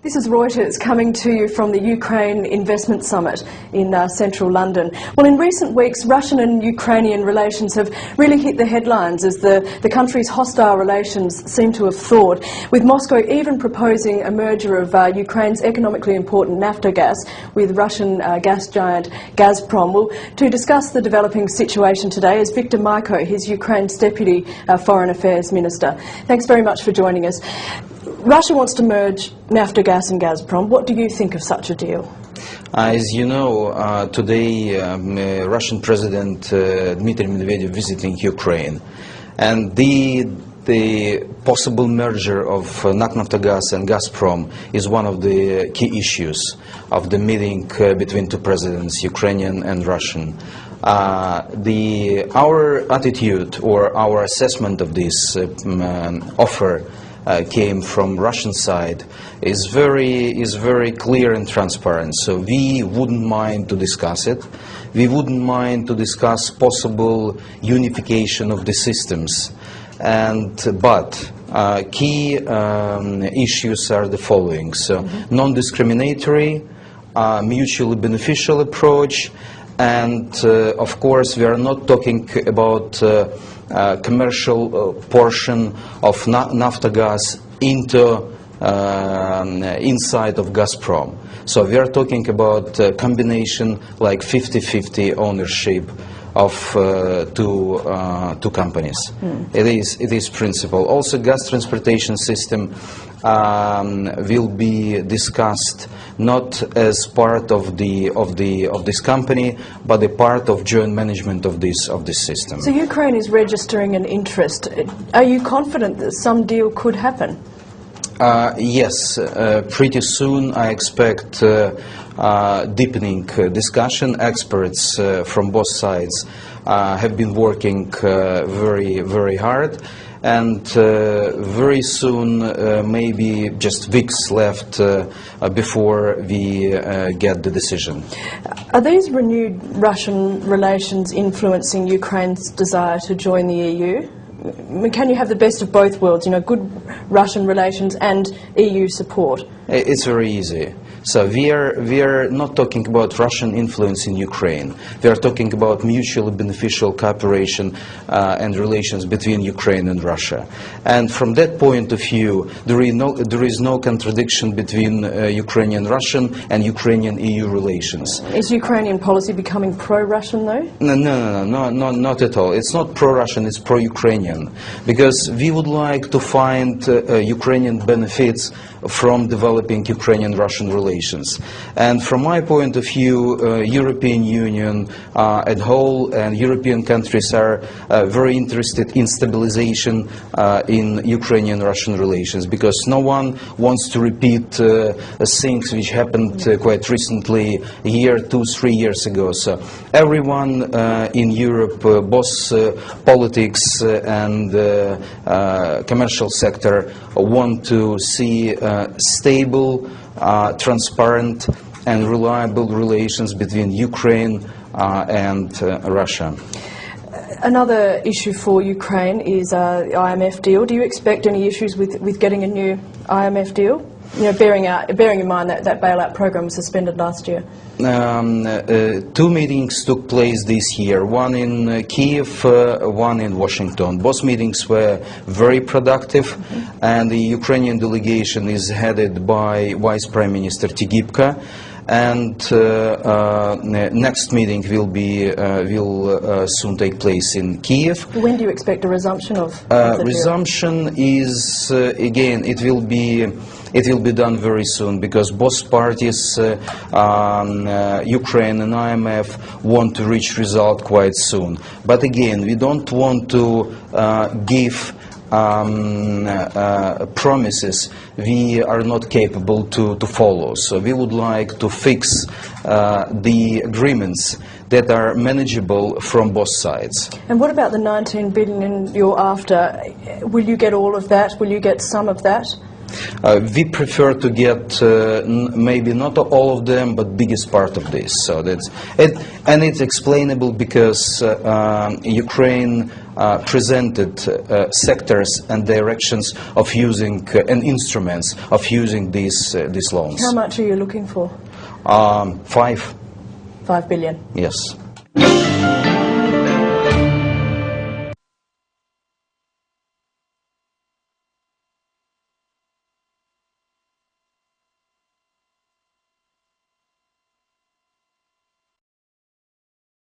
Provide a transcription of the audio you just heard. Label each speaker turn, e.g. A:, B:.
A: This is Reuters coming to you from the Ukrainian Investment Summit in central London. Well, in recent weeks, Russian and Ukrainian relations have really hit the headlines as the countries' hostile relations seem to have thawed, with Moscow even proposing a merger of Ukraine's economically important Naftogaz with Russian gas giant Gazprom. Well, to discuss the developing situation today is Viktor Maiko, his Ukraine's Deputy Foreign Affairs Minister. Thanks very much for joining us. Russia wants to merge Naftogaz and Gazprom. What do you think of such a deal?
B: As you know, today Russian President Dmitry Medvedev visiting Ukraine, and the possible merger of Naftogaz and Gazprom is one of the key issues of the meeting between two presidents, Ukrainian and Russian. Our attitude or our assessment of this offer came from Russian side is very clear and transparent. So we wouldn't mind to discuss it. We wouldn't mind to discuss possible unification of the systems. But key issues are the following: so non-discriminatory, mutually beneficial approach, and of course we are not talking about commercial portion of Naftogaz into inside of Gazprom. So we are talking about combination like 50-50 ownership of two companies. It is principle. Also, gas transportation system will be discussed not as part of this company, but a part of joint management of this system.
A: So Ukraine is registering an interest. Are you confident that some deal could happen?
B: Yes, pretty soon I expect deepening discussion. Experts from both sides have been working very hard, and very soon, maybe just weeks left before we get the decision.
A: Are these renewed Russian relations influencing Ukraine's desire to join the EU? Can you have the best of both worlds, good Russian relations and EU support?
B: It's very easy. So we are not talking about Russian influence in Ukraine. We are talking about mutually beneficial cooperation and relations between Ukraine and Russia. And from that point of view, there is no contradiction between Ukrainian Russian and Ukrainian EU relations.
A: Is Ukrainian policy becoming pro-Russian though?
B: No, not at all. It's not pro-Russian, it's pro-Ukrainian. Because we would like to find Ukrainian benefits from developing Ukrainian-Russian relations. And from my point of view, European Union as whole and European countries are very interested in stabilization in Ukrainian-Russian relations, because no one wants to repeat things which happened quite recently, a year, 2-3 years ago. So everyone in Europe, both politics and commercial sector, want to see stable, transparent and reliable relations between Ukraine and Russia.
A: Another issue for Ukraine is the IMF deal. Do you expect any issues with getting a new IMF deal? Bearing in mind that bailout program was suspended last year.
B: Two meetings took place this year, one in Kiev, one in Washington. Both meetings were very productive, and the Ukrainian delegation is headed by Vice Prime Minister Tygibka. And next meeting will soon take place in Kiev.
A: When do you expect a resumption of the deal?
B: Resumption is again, it will be done very soon, because both parties, Ukraine and IMF, want to reach result quite soon. But again, we don't want to give promises we are not capable to follow. So we would like to fix the agreements that are manageable from both sides.
A: And what about the 19 billion you're after? Will you get all of that? Will you get some of that?
B: We prefer to get maybe not all of them, but biggest part of this. So that's it, and it's explainable because Ukraine presented sectors and directions of using and instruments of using these loans.
A: How much are you looking for?
B: 5
A: billion.
B: Yes.